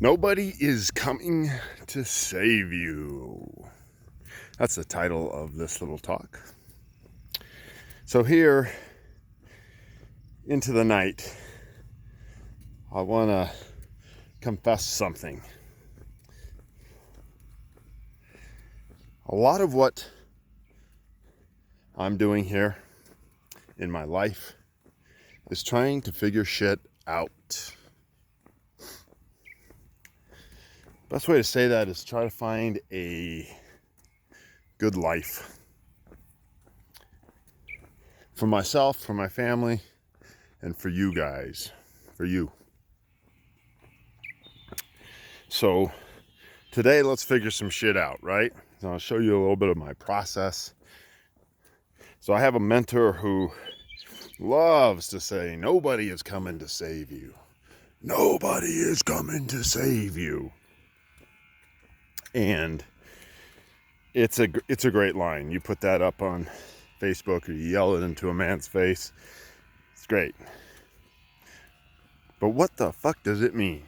Nobody is coming to save you. That's the title of this little talk. So here into the night, I want to confess something. A lot of what I'm doing here in my life is trying to figure shit out. Best way to say that is try to find a good life for myself, for my family, and for you guys, for you. So today, let's figure some shit out, right? So I'll show you a little bit of my process. So I have a mentor who loves to say, nobody is coming to save you. Nobody is coming to save you. And it's a great line. You put that up on Facebook or you yell it into a man's face. It's great. But what the fuck does it mean?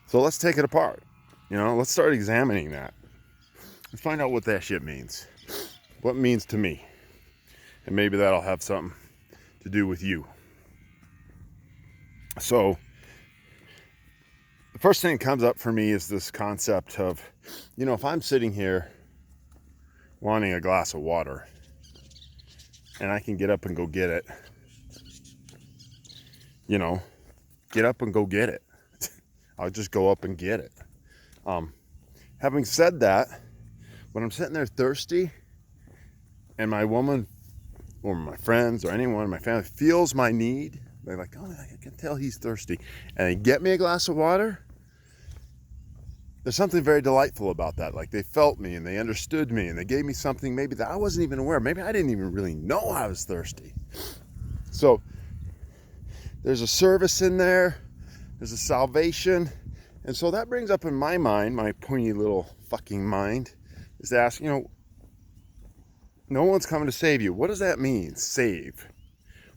So let's take it apart. Let's start examining that. Let's find out what that shit means. What it means to me. And maybe that'll have something to do with you. So the first thing that comes up for me is this concept of, if I'm sitting here wanting a glass of water and I can get up and go get it, get up and go get it. I'll just go up and get it. Having said that, when I'm sitting there thirsty and my woman or my friends or anyone in my family feels my need, they're like, oh, I can tell he's thirsty, and they get me a glass of water, there's something very delightful about that. Like they felt me and they understood me and they gave me something maybe that I wasn't even aware of. Maybe I didn't even really know I was thirsty. So there's a service in there. There's a salvation. And so that brings up in my mind, my pointy little fucking mind, is to ask, no one's coming to save you. What does that mean, save?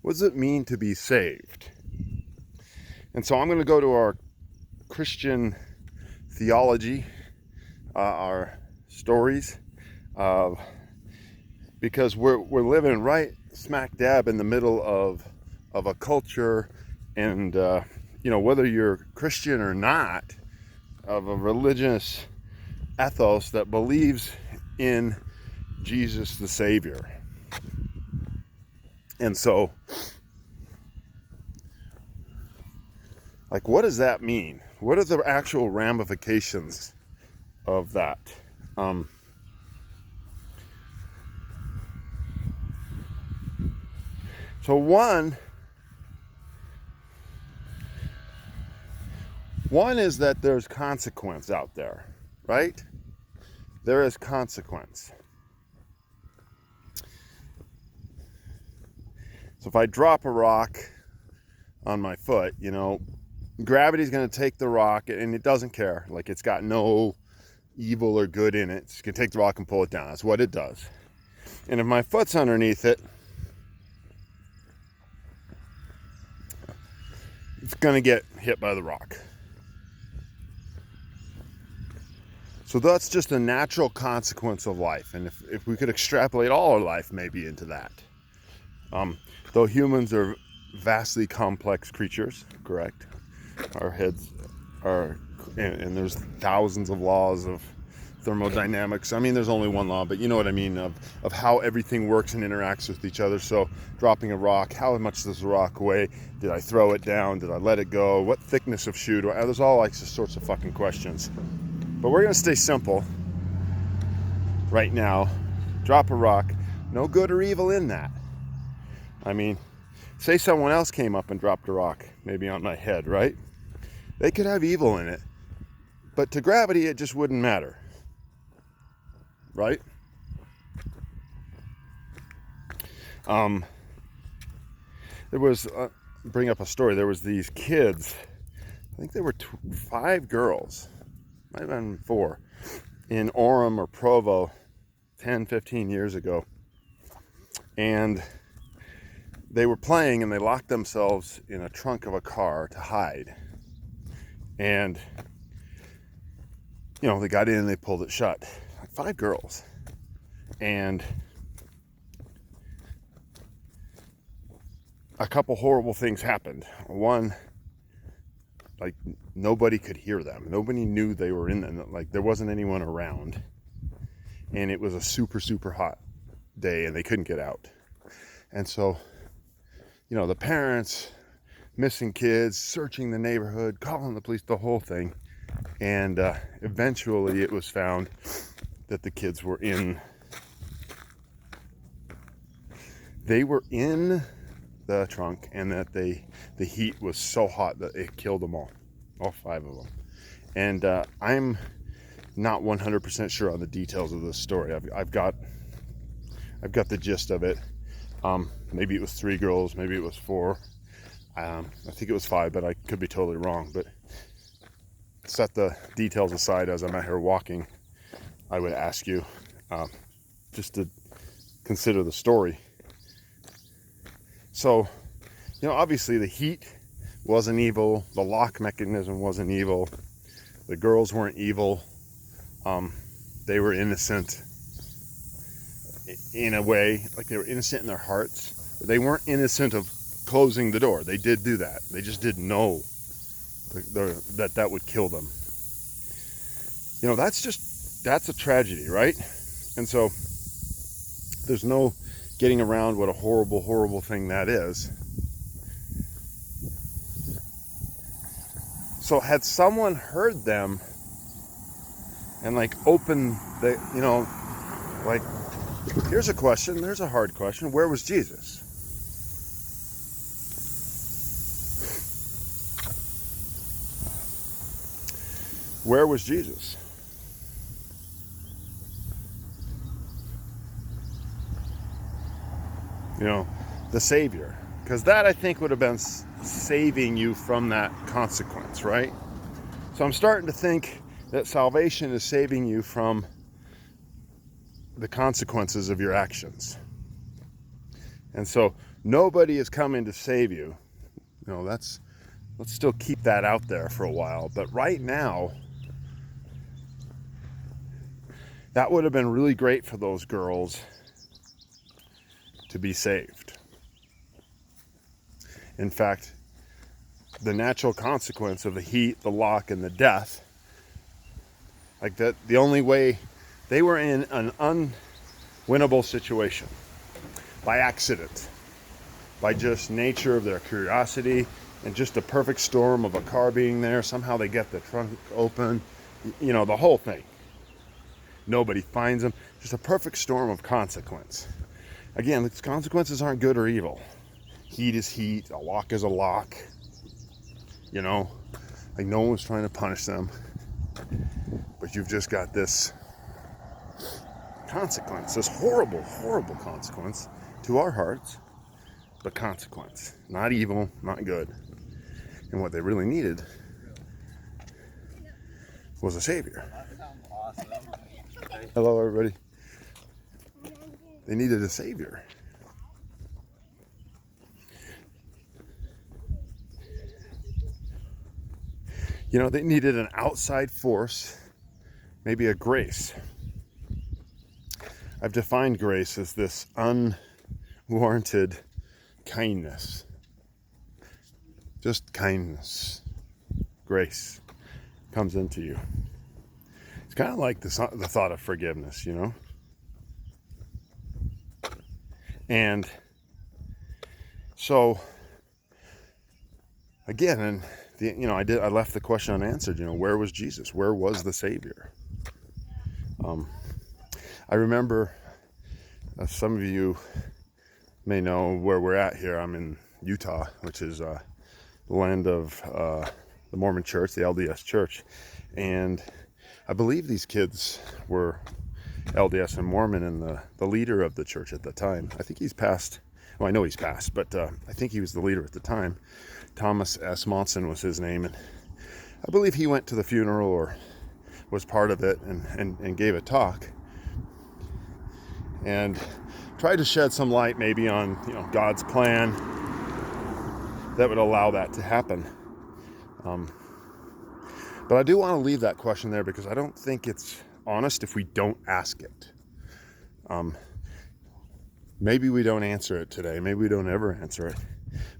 What does it mean to be saved? And so I'm going to go to our Christian theology, our stories, because we're living right smack dab in the middle of a culture, and whether you're Christian or not, of a religious ethos that believes in Jesus the Savior. And so, what does that mean? What are the actual ramifications of that? So one is that there's consequence out there, right? There is consequence. So if I drop a rock on my foot, gravity's going to take the rock, and it doesn't care. Like, it's got no evil or good in it. It's going to take the rock and pull it down. That's what it does. And if my foot's underneath it, it's going to get hit by the rock. So that's just a natural consequence of life. And if we could extrapolate all our life maybe into that. Though humans are vastly complex creatures, correct? Our heads are, and there's thousands of laws of thermodynamics. I mean, there's only one law, but you know what I mean, of how everything works and interacts with each other. So dropping a rock, how much does the rock weigh? Did I throw it down? Did I let it go? What thickness of shoe do I have? There's all sorts of fucking questions. But we're going to stay simple right now. Drop a rock. No good or evil in that. I mean, say someone else came up and dropped a rock, maybe on my head, right? They could have evil in it. But to gravity, it just wouldn't matter. Right? There was, bring up a story, there was these kids, I think they were 5 girls, might have been 4, in Orem or Provo 10, 15 years ago. And they were playing and they locked themselves in a trunk of a car to hide. And, they got in and they pulled it shut. 5 girls. And a couple horrible things happened. One, like, nobody could hear them. Nobody knew they were in them. Like, there wasn't anyone around. And it was a super, super hot day and they couldn't get out. And so, the parents, missing kids, searching the neighborhood, calling the police, the whole thing. And eventually it was found that the kids were in the trunk, and that the heat was so hot that it killed them all 5 of them. And I'm not 100% sure on the details of this story. I've got the gist of it. Maybe it was 3 girls, maybe it was 4. I think it was 5, but I could be totally wrong. But set the details aside. As I'm out here walking, I would ask you just to consider the story. So, obviously the heat wasn't evil. The lock mechanism wasn't evil. The girls weren't evil. They were innocent in a way, like they were innocent in their hearts. But they weren't innocent of closing the door. They did do that. They just didn't know that would kill them. That's a tragedy, right? And so there's no getting around what a horrible, horrible thing that is. So had someone heard them and opened the, here's a question, there's a hard question. Where was Jesus? Where was Jesus? The Savior. Because that, I think, would have been saving you from that consequence, right? So I'm starting to think that salvation is saving you from the consequences of your actions. And so nobody is coming to save you. Let's still keep that out there for a while. But right now, that would have been really great for those girls to be saved. In fact, the natural consequence of the heat, the lock, and the death, the only way, they were in an unwinnable situation by accident, by just nature of their curiosity, and just a perfect storm of a car being there. Somehow they get the trunk open, the whole thing. Nobody finds them. Just a perfect storm of consequence. Again, the consequences aren't good or evil. Heat is heat. A lock is a lock. No one was trying to punish them. But you've just got this consequence, this horrible, horrible consequence to our hearts. But consequence. Not evil, not good. And what they really needed was a Savior. Hello, everybody. They needed a Savior. They needed an outside force, maybe a grace. I've defined grace as this unwarranted kindness. Just kindness. Grace comes into you. It's kind of like the thought of forgiveness, And so, again, I left the question unanswered. Where was Jesus? Where was the Savior? I remember, some of you may know where we're at here. I'm in Utah, which is the land of the Mormon Church, the LDS Church, and I believe these kids were LDS and Mormon, and the leader of the church at the time, I think he's passed. Well, I know he's passed, but I think he was the leader at the time. Thomas S. Monson was his name, and I believe he went to the funeral or was part of it and gave a talk and tried to shed some light maybe on God's plan that would allow that to happen. But I do want to leave that question there because I don't think it's honest if we don't ask it. Maybe we don't answer it today. Maybe we don't ever answer it.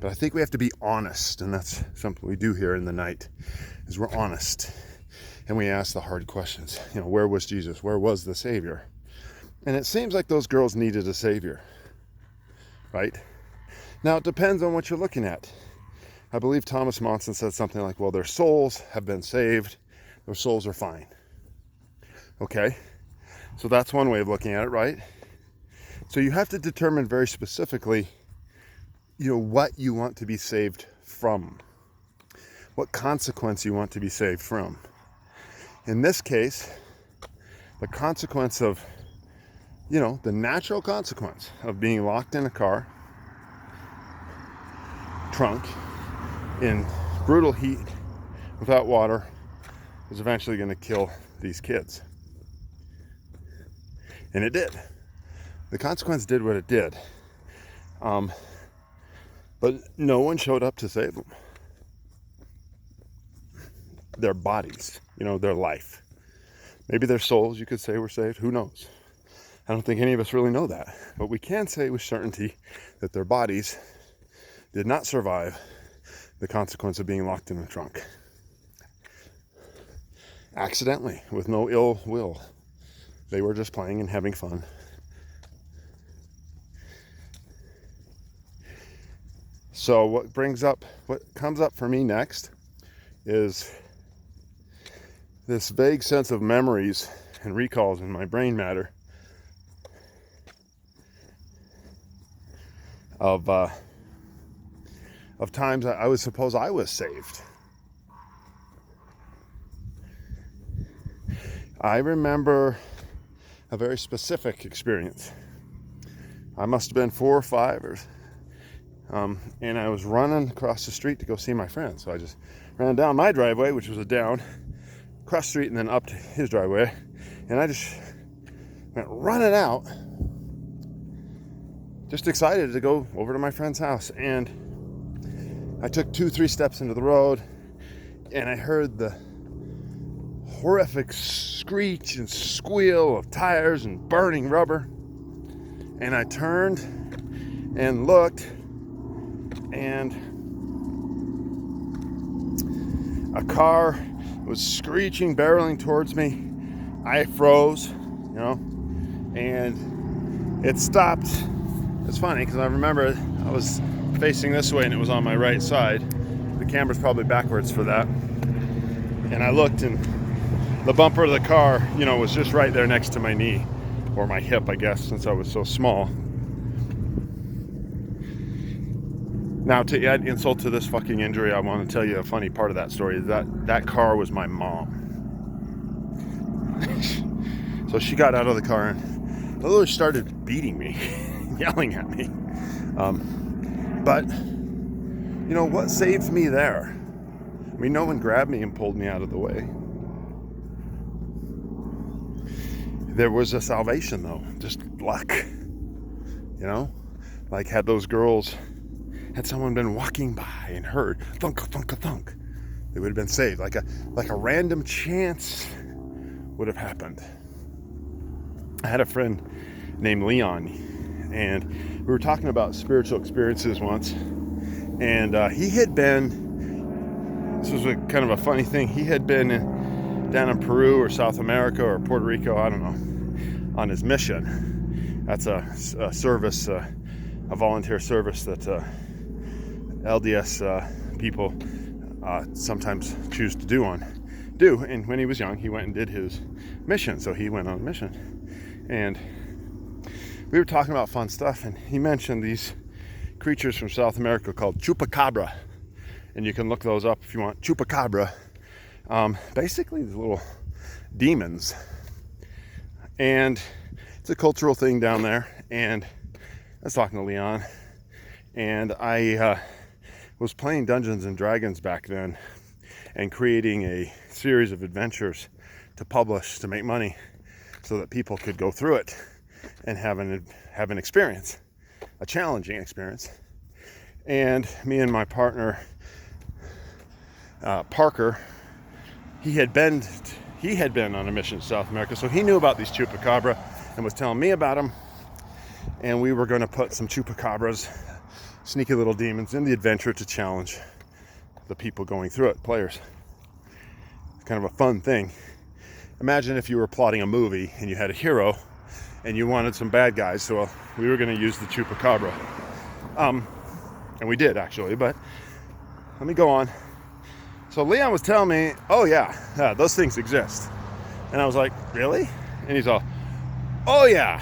But I think we have to be honest, and that's something we do here in the night, is we're honest. And we ask the hard questions. Where was Jesus? Where was the Savior? And it seems like those girls needed a Savior, right? Now, it depends on what you're looking at. I believe Thomas Monson said something like, well, their souls have been saved. Their souls are fine. Okay? So that's one way of looking at it, right? So you have to determine very specifically, what you want to be saved from. What consequence you want to be saved from. In this case, the consequence of, the natural consequence of being locked in a car, trunk, in brutal heat, without water, is eventually going to kill these kids. And it did. The consequence did what it did. But no one showed up to save them. Their bodies, their life. Maybe their souls, you could say, were saved. Who knows? I don't think any of us really know that. But we can say with certainty that their bodies did not survive the consequence of being locked in a trunk. Accidentally, with no ill will. They were just playing and having fun. So what comes up for me next is this vague sense of memories and recalls in my brain matter of times I would suppose I was saved. I remember a very specific experience. I must have been 4 or 5 and I was running across the street to go see my friend. So I just ran down my driveway, which was a down, across the street and then up to his driveway. And I just went running out, just excited to go over to my friend's house. And I took 2-3 steps into the road and I heard the horrific screech and squeal of tires and burning rubber. And I turned and looked, and a car was screeching, barreling towards me. I froze, and it stopped. It's funny because I remember I was facing this way and it was on my right side. The camera's probably backwards for that. And I looked, and the bumper of the car, was just right there next to my knee, or my hip, I guess, since I was so small. Now, to add insult to this fucking injury, I want to tell you a funny part of that story. Is that car was my mom. So she got out of the car and literally started beating me, yelling at me. But, what saved me there? I mean, no one grabbed me and pulled me out of the way. There was a salvation, though, just luck. Like had someone been walking by and heard thunk, thunk, thunk, they would have been saved. Like a random chance would have happened. I had a friend named Leon, and we were talking about spiritual experiences once, and he had been, this was kind of a funny thing, he had been down in Peru or South America or Puerto Rico, I don't know, on his mission. That's a service, a volunteer service that LDS people sometimes choose to do. And when he was young, he went and did his mission. So he went on a mission. And we were talking about fun stuff, and he mentioned these creatures from South America called chupacabra. And you can look those up if you want. Chupacabra. Basically, these little demons. And it's a cultural thing down there. And I was talking to Leon, and I was playing Dungeons and Dragons back then and creating a series of adventures to publish to make money so that people could go through it and have an experience, a challenging experience. And me and my partner, Parker, he had been on a mission to South America, so he knew about these chupacabra and was telling me about them. And we were going to put some chupacabras, sneaky little demons, in the adventure to challenge the people going through it, players. It's kind of a fun thing. Imagine if you were plotting a movie and you had a hero and you wanted some bad guys, so we were going to use the chupacabra. And we did, actually, but let me go on. So Leon was telling me, oh yeah, those things exist. And I was like, really? And he's all, oh yeah,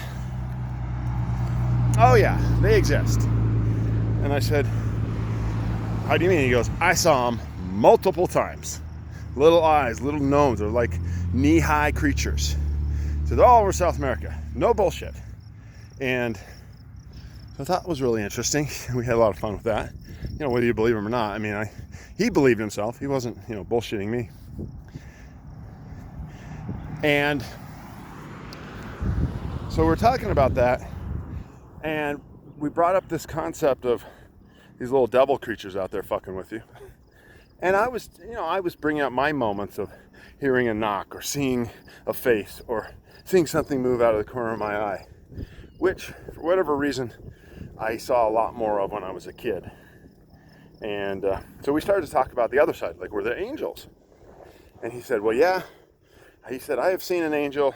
they exist. And I said, how do you mean? He goes, I saw them multiple times. Little eyes, little gnomes, they're like knee-high creatures. So they're all over South America. No bullshit. And so I thought it was really interesting. We had a lot of fun with that. You know, whether you believe him or not. I mean, he believed himself. He wasn't, bullshitting me. And so we're talking about that. And we brought up this concept of these little devil creatures out there fucking with you. And I was bringing up my moments of hearing a knock or seeing a face or seeing something move out of the corner of my eye, which, for whatever reason, I saw a lot more of when I was a kid. And so we started to talk about the other side, like, were there angels? And he said, well, yeah. He said, I have seen an angel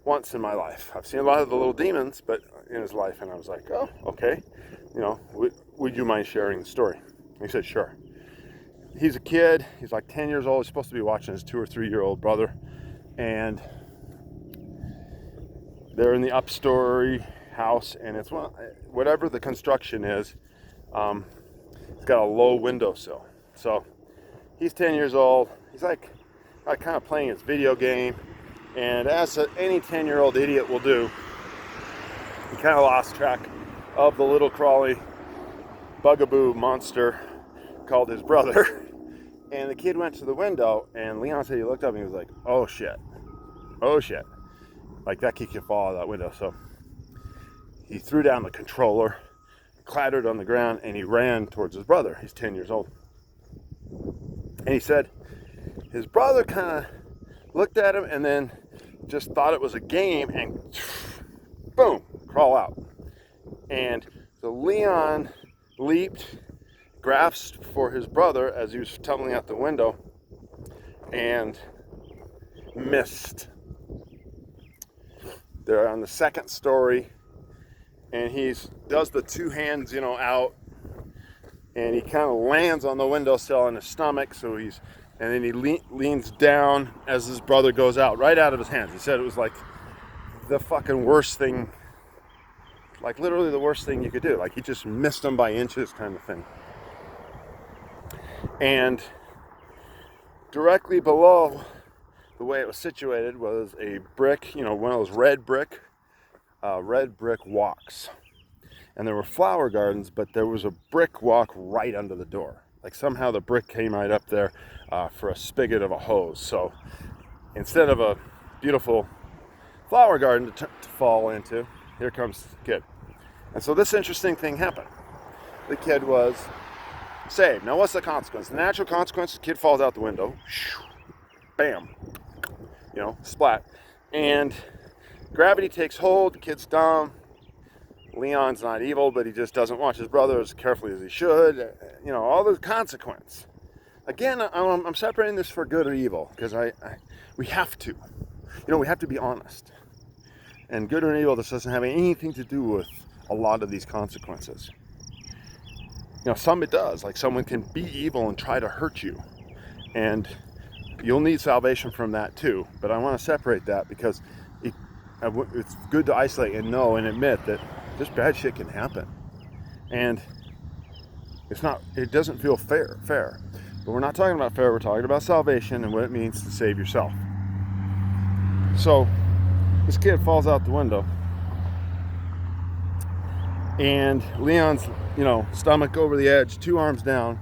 once in my life. I've seen a lot of the little demons, but in his life. And I was like, oh, okay. Would you mind sharing the story? And he said, sure. He's a kid. He's like 10 years old. He's supposed to be watching his 2 or 3 year old brother. And they're in the upstory house. And it's whatever the construction is, it's got a low windowsill. So he's 10 years old. He's like kind of playing his video game. And as any 10-year-old idiot will do, he kind of lost track of the little crawly bugaboo monster called his brother. And the kid went to the window, and Leon said he looked up and he was like, oh shit. Like, that kid could fall out of that window. So he threw down the controller, clattered on the ground, and he ran towards his brother. He's 10 years old. And he said his brother kind of looked at him and then just thought it was a game and boom, crawl out. And so Leon leaped, grasped for his brother as he was tumbling out the window and missed. They're on the second story and he does the two hands, out, and he kind of lands on the windowsill on his stomach. And then he leans down as his brother goes out, right out of his hands. He said it was like the fucking worst thing, like literally the worst thing you could do. Like, he just missed him by inches kind of thing. And directly below the way it was situated was a brick, one of those red brick walks. And there were flower gardens, but there was a brick walk right under the door. Like, somehow the brick came right up there for a spigot of a hose. So instead of a beautiful flower garden to fall into, here comes the kid. And so this interesting thing happened. The kid was saved. Now, what's the consequence? The natural consequence, the kid falls out the window. Bam. Splat. And gravity takes hold. The kid's dumb. Leon's not evil, but he just doesn't watch his brother as carefully as he should. All the consequence. Again, I'm separating this for good or evil because we have to. We have to be honest. And good or evil, this doesn't have anything to do with a lot of these consequences. Some it does. Like, someone can be evil and try to hurt you. And you'll need salvation from that too. But I want to separate that because it's good to isolate and know and admit that just bad shit can happen. And it doesn't feel fair. But we're not talking about fair, we're talking about salvation and what it means to save yourself. So this kid falls out the window and Leon's, stomach over the edge, 2 arms down.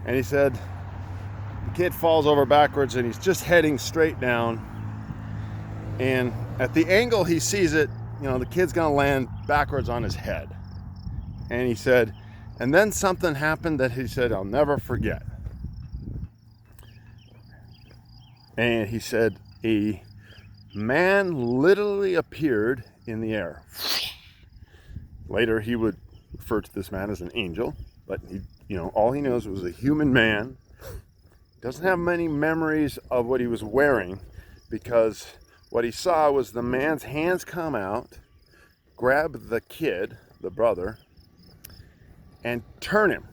And he said the kid falls over backwards and he's just heading straight down. And at the angle he sees it, the kid's gonna land backwards on his head. And he said, and then something happened that he said, I'll never forget. And he said a man literally appeared in the air. Later, he would refer to this man as an angel, but all he knows was a human man. Doesn't have many memories of what he was wearing, because what he saw was the man's hands come out, grab the kid, the brother, and turn him.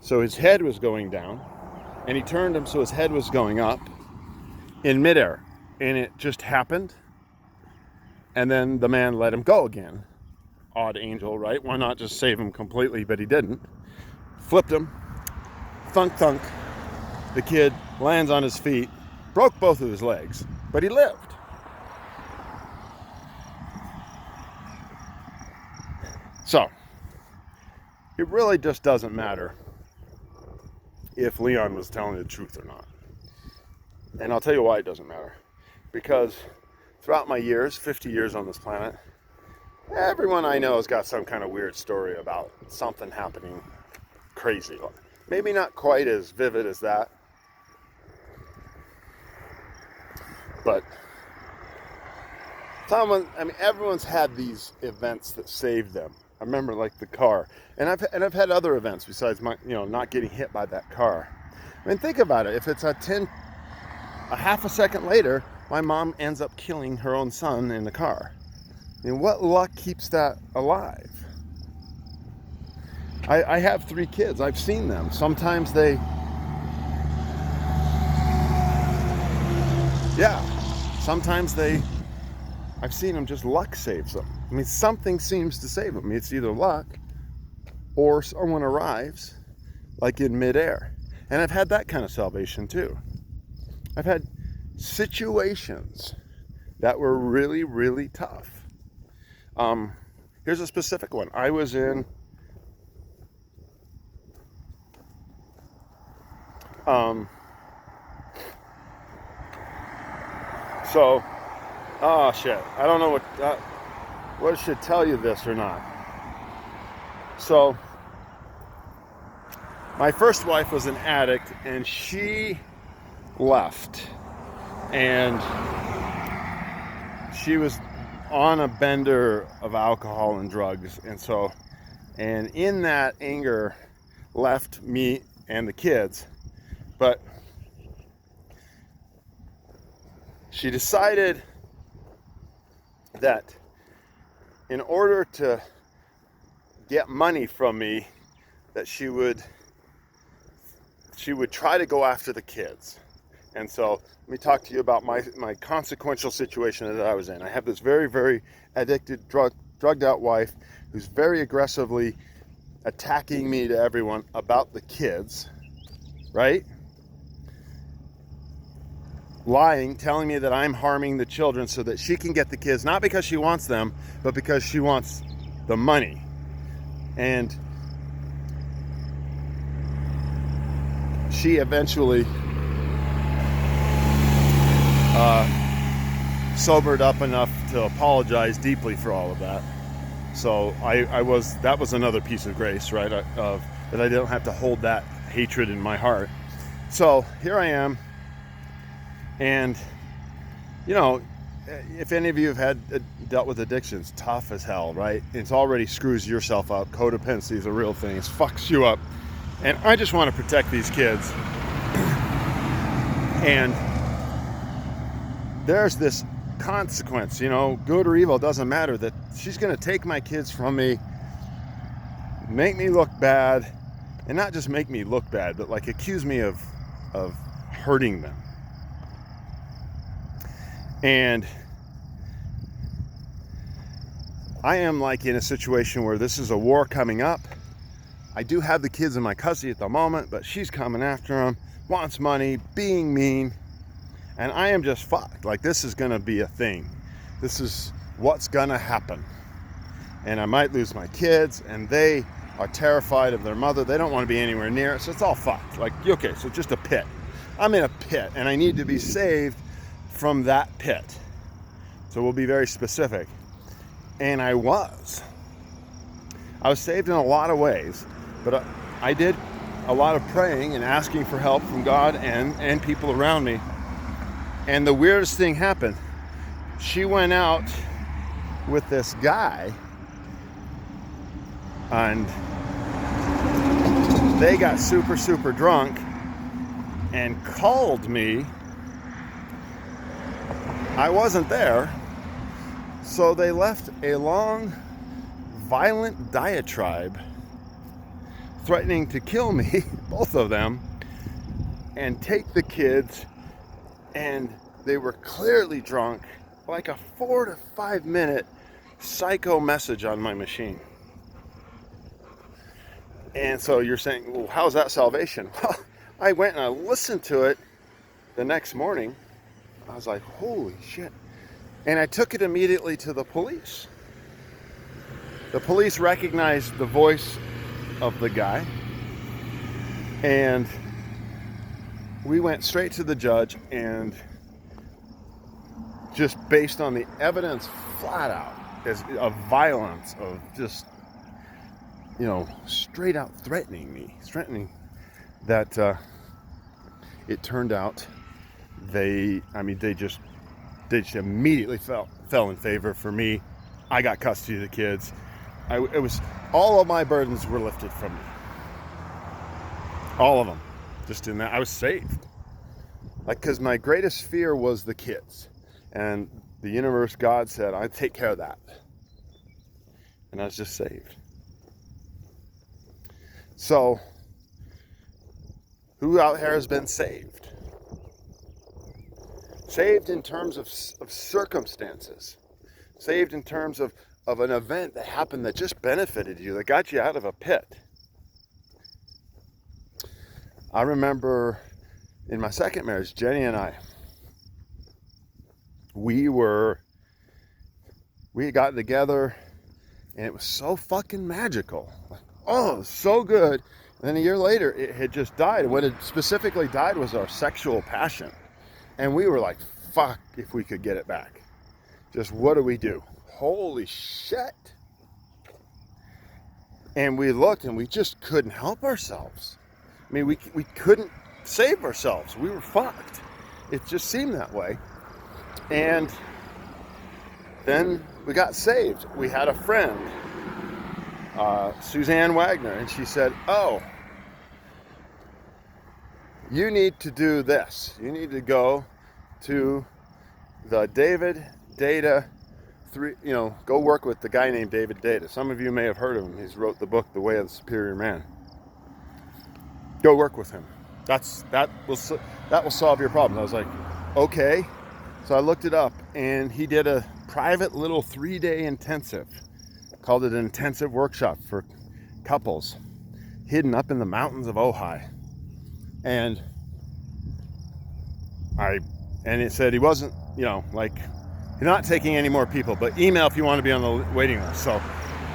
So his head was going down, and he turned him so his head was going up in midair. And it just happened. And then the man let him go again. Odd angel, right? Why not just save him completely? But he didn't. Flipped him. Thunk, thunk. The kid lands on his feet. Broke both of his legs. But he lived. So, it really just doesn't matter if Leon was telling the truth or not. And I'll tell you why it doesn't matter. Because throughout my years, 50 years on this planet, everyone I know has got some kind of weird story about something happening crazy. Maybe not quite as vivid as that, but everyone's had these events that saved them. I remember, like, the car, and I've had other events besides my, not getting hit by that car. I mean, think about it. If it's a half a second later, my mom ends up killing her own son in the car. I mean, what luck keeps that alive? I have 3 kids. I've seen them. Sometimes I've seen them, just luck saves them. I mean, something seems to save them. I mean, it's either luck or someone arrives, like in midair. And I've had that kind of salvation too. I've had situations that were really, really tough. Here's a specific one. I was in oh shit, I don't know what should tell you this or not. So my first wife was an addict, and she left, and she was on a bender of alcohol and drugs, and in that anger left me and the kids. But she decided that in order to get money from me, that she would try to go after the kids. And so let me talk to you about my consequential situation that I was in. I have this very, very addicted, drugged out wife who's very aggressively attacking me to everyone about the kids, right? Lying, telling me that I'm harming the children so that she can get the kids, not because she wants them, but because she wants the money. And she eventually sobered up enough to apologize deeply for all of that. So that was another piece of grace, right? Of that I don't have to hold that hatred in my heart. So here I am, and if any of you have dealt with addictions, tough as hell, right? It already screws yourself up. Codependency is a real thing. It fucks you up, and I just want to protect these kids. And there's this consequence, good or evil, doesn't matter, that she's going to take my kids from me, make me look bad, and not just make me look bad, but like accuse me of hurting them. And I am like in a situation where this is a war coming up. I do have the kids in my custody at the moment, but she's coming after them, wants money, being mean, and I am just fucked. Like, this is gonna be a thing. This is what's gonna happen. And I might lose my kids, and they are terrified of their mother. They don't want to be anywhere near it, so it's all fucked. Like, okay, so just a pit. I'm in a pit, and I need to be saved from that pit. So we'll be very specific. And I was saved in a lot of ways, but I did a lot of praying and asking for help from God and people around me. And the weirdest thing happened. She went out with this guy, and they got super, super drunk and called me. I wasn't there, so they left a long, violent diatribe threatening to kill me, both of them, and take the kids, and they were clearly drunk, like a 4 to 5 minute psycho message on my machine. And so you're saying, well, how's that salvation? Well, I went and I listened to it the next morning. I was like, holy shit. And I took it immediately to the police. The police recognized the voice of the guy. And we went straight to the judge, and just based on the evidence flat out of violence, of just, straight out threatening that it turned out they just immediately fell in favor for me. I got custody of the kids. It was all of my burdens were lifted from me. All of them. Just in that, I was saved. Because my greatest fear was the kids. And the universe, God said, I'd take care of that. And I was just saved. So, who out here has been saved? Saved in terms of circumstances. Saved in terms of an event that happened that just benefited you, that got you out of a pit. I remember in my second marriage, Jenny and I, we had gotten together, and it was so fucking magical. Oh, so good. And then a year later, it had just died. What had specifically died was our sexual passion. And we were like, fuck if we could get it back. Just what do we do? Holy shit. And we looked, and we just couldn't help ourselves. I mean, we couldn't save ourselves. We were fucked. It just seemed that way. And then we got saved. We had a friend, Suzanne Wagner, and she said, oh, you need to do this. You need to go to the David Deida, go work with the guy named David Deida. Some of you may have heard of him. He's wrote the book, The Way of the Superior Man. Go work with him. That will solve your problem. I was like, okay. So I looked it up, and he did a private little 3-day intensive, called it an intensive workshop for couples, hidden up in the mountains of Ojai. And it said he wasn't, you're not taking any more people, but email if you want to be on the waiting list. So,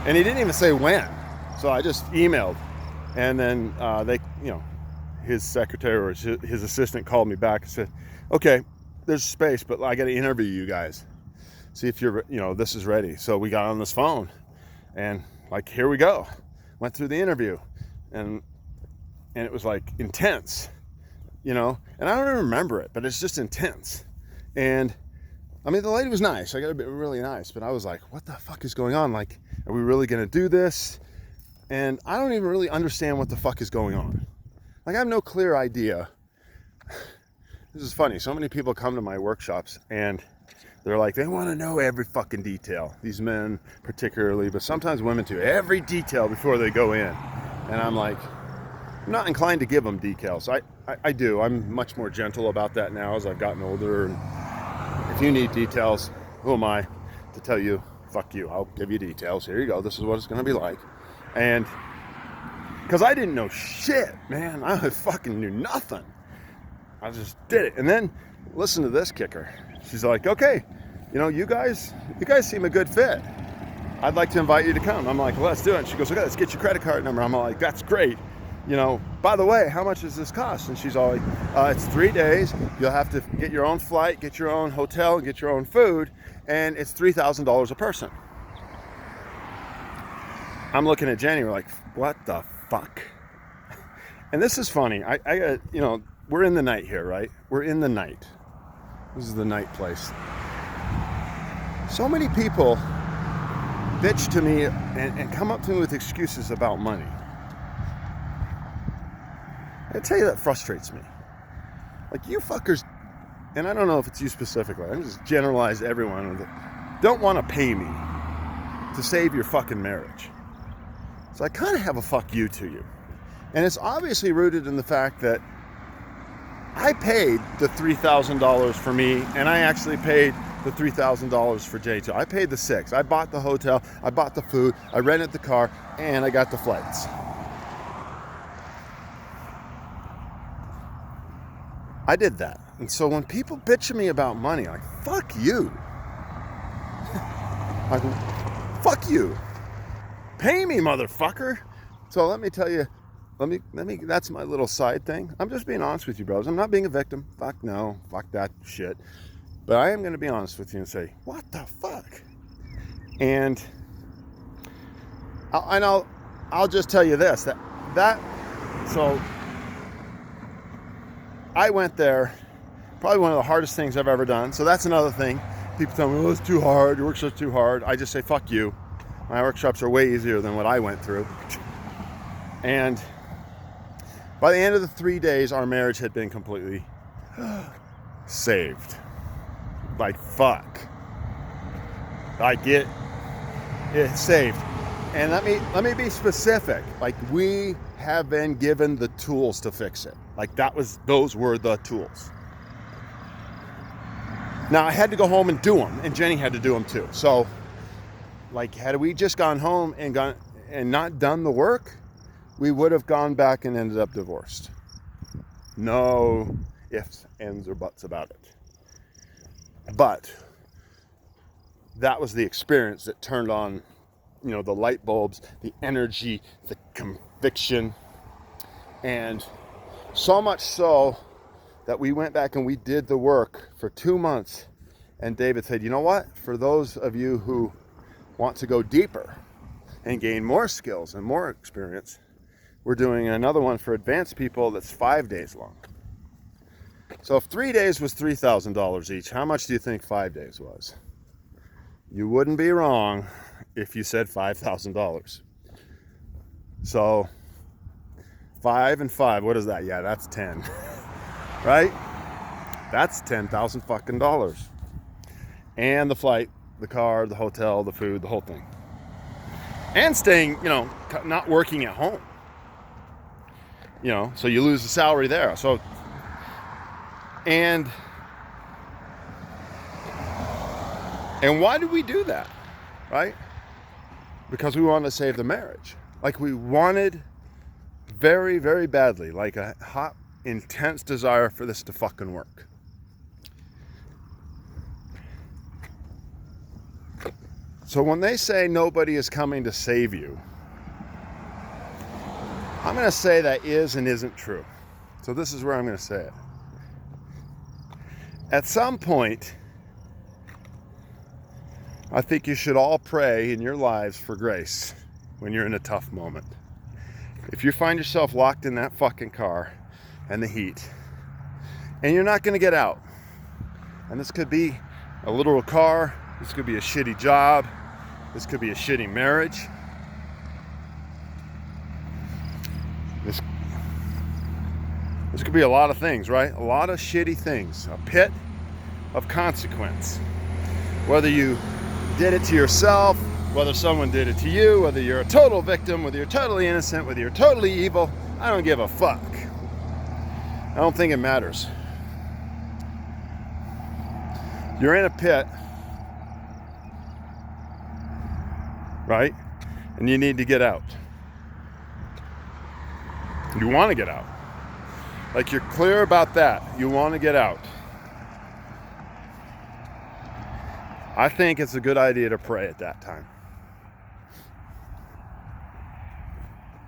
and he didn't even say when. So I just emailed, and then his secretary or his assistant called me back and said, okay, there's space, but I got to interview you guys. See if you're, this is ready. So we got on this phone, and here we go. Went through the interview, and it was intense, and I don't even remember it, but it's just intense. And the lady was nice. I got to be really nice, but I was like, what the fuck is going on? Are we really going to do this? And I don't even really understand what the fuck is going on. I have no clear idea. This is funny. So many people come to my workshops, and they're like, they want to know every fucking detail. These men particularly, but sometimes women too. Every detail before they go in. And I'm like, I'm not inclined to give them details. I do. I'm much more gentle about that now as I've gotten older. And if you need details, who am I to tell you, fuck you, I'll give you details. Here you go. This is what it's going to be like. And because I didn't know shit, man. I fucking knew nothing. I just did it. And then listen to this kicker. She's like, okay, you guys seem a good fit. I'd like to invite you to come. I'm like, well, let's do it. And she goes, okay, let's get your credit card number. I'm like, that's great. By the way, how much does this cost? And she's all like, it's 3 days. You'll have to get your own flight, get your own hotel, and get your own food. And it's $3,000 a person. I'm looking at Jenny. We're like, what the fuck? And this is funny. I we're in the night here, right? We're in the night. This is the night place. So many people bitch to me and come up to me with excuses about money. I tell you, that frustrates me. Like, you fuckers, and I don't know if it's you specifically, I just generalize everyone that don't want to pay me to save your fucking marriage. So I kind of have a fuck you to you. And it's obviously rooted in the fact that I paid the $3,000 for me, and I actually paid the $3,000 for Jay too. I paid the $6,000. I bought the hotel, I bought the food, I rented the car, and I got the flights. I did that. And so when people bitch at me about money, I'm like, fuck you. Like, fuck you. Pay me, motherfucker. So let me tell you, that's my little side thing. I'm just being honest with you, bros. I'm not being a victim. Fuck no. Fuck that shit. But I am going to be honest with you and say, what the fuck? And I'll just tell you this, so I went there, probably one of the hardest things I've ever done. So that's another thing. People tell me, oh, it's too hard. Your workshop's too hard. I just say, fuck you. My workshops are way easier than what I went through. And by the end of the 3 days, our marriage had been completely saved. Like, fuck. Like, it's saved. And let me be specific. Like, we have been given the tools to fix it. Like, those were the tools. Now, I had to go home and do them, and Jenny had to do them too. So, like, had we just gone home and not done the work, we would have gone back and ended up divorced. No ifs, ands, or buts about it. But that was the experience that turned on, the light bulbs, the energy, the conviction. And so much so that we went back and we did the work for 2 months. And David said, you know what? For those of you who want to go deeper and gain more skills and more experience, we're doing another one for advanced people that's 5 days long. So if 3 days was $3,000 each, how much do you think 5 days was? You wouldn't be wrong if you said $5,000. So 5 and 5, what is that? Yeah, that's 10, right? That's 10,000 fucking dollars. And the flight, the car, the hotel, the food, the whole thing. And staying, not working at home. So you lose the salary there. So, and why did we do that, right? Because we wanted to save the marriage. Like, we wanted very, very badly, like a hot, intense desire for this to fucking work. So when they say nobody is coming to save you, I'm going to say that is and isn't true. So this is where I'm going to say it. At some point, I think you should all pray in your lives for grace when you're in a tough moment. If you find yourself locked in that fucking car and the heat, and you're not going to get out, and this could be a literal car, this could be a shitty job, this could be a shitty marriage, this could be a lot of things, right? A lot of shitty things. A pit of consequence. Whether you did it to yourself, whether someone did it to you, whether you're a total victim, whether you're totally innocent, whether you're totally evil, I don't give a fuck. I don't think it matters. You're in a pit, right? And you need to get out. You want to get out. Like, you're clear about that. You want to get out. I think it's a good idea to pray at that time.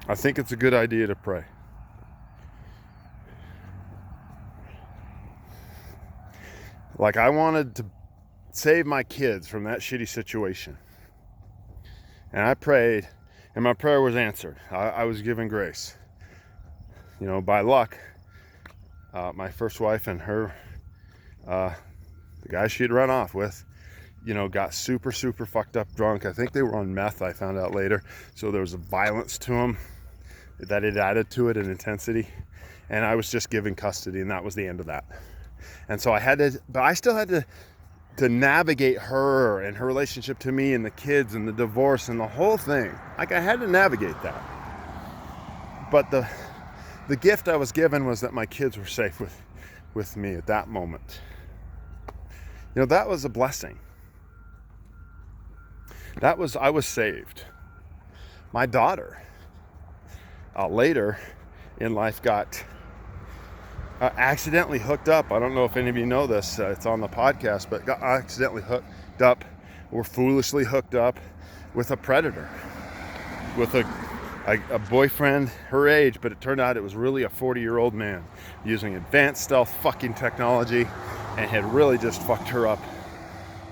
I think it's a good idea to pray. Like, I wanted to save my kids from that shitty situation. And I prayed, and my prayer was answered. I was given grace. By luck, my first wife and her the guy she'd run off with, got super, super fucked up drunk. I think they were on meth, I found out later. So there was a violence to him that it added to it, an intensity. And I was just given custody, and that was the end of that. And so I still had to navigate her and her relationship to me and the kids and the divorce and the whole thing. Like, I had to navigate that. But the gift I was given was that my kids were safe with me at that moment. That was a blessing. I was saved. My daughter, later in life, got accidentally hooked up. I don't know if any of you know this. It's on the podcast, but got accidentally hooked up, or foolishly hooked up with a predator, with a boyfriend her age, but it turned out it was really a 40-year-old man using advanced stealth fucking technology, and had really just fucked her up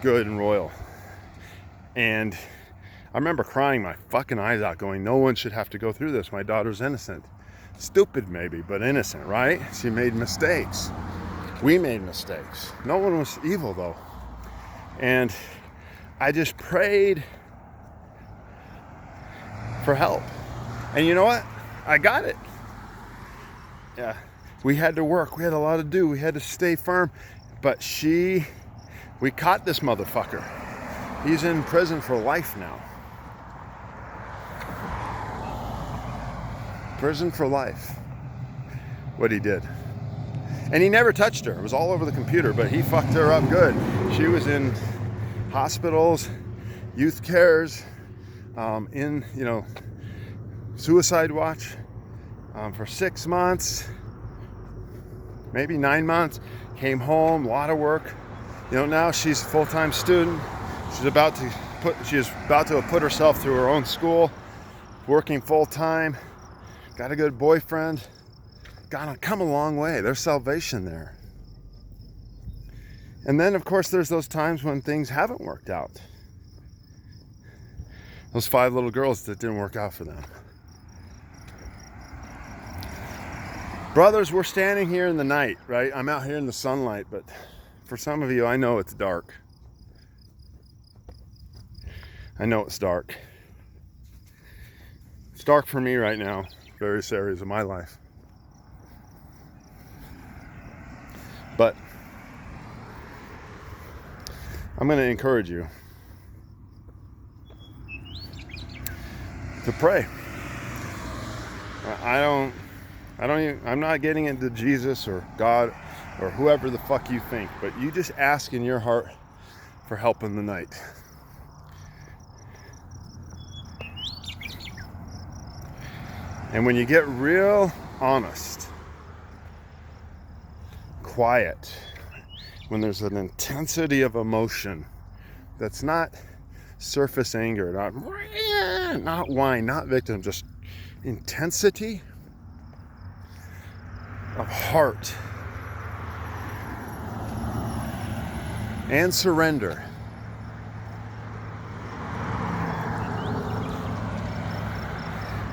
good and royal. And I remember crying my fucking eyes out, going, no one should have to go through this. My daughter's innocent. Stupid maybe, but innocent, right? She made mistakes. We made mistakes. No one was evil though. And I just prayed for help. And you know what? I got it. Yeah. We had to work. We had a lot to do. We had to stay firm. But we caught this motherfucker. He's in prison for life now. Prison for life. What he did. And he never touched her. It was all over the computer, but he fucked her up good. She was in hospitals, youth cares, in, suicide watch for 6 months, maybe 9 months. Came home, a lot of work. Now she's a full-time student. She's about to put herself through her own school, working full-time. Got a good boyfriend. Come a long way. There's salvation there. And then, of course, there's those times when things haven't worked out. Those 5 little girls that didn't work out for them. Brothers, we're standing here in the night, right? I'm out here in the sunlight, but for some of you, I know it's dark. I know it's dark. It's dark for me right now, various areas of my life. But I'm going to encourage you to pray. I'm not getting into Jesus or God or whoever the fuck you think, but you just ask in your heart for help in the night. And when you get real honest, quiet, when there's an intensity of emotion that's not surface anger, not whine, not victim, just intensity of heart and surrender.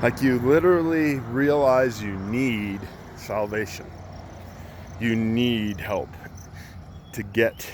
Like you literally realize you need salvation. You need help to get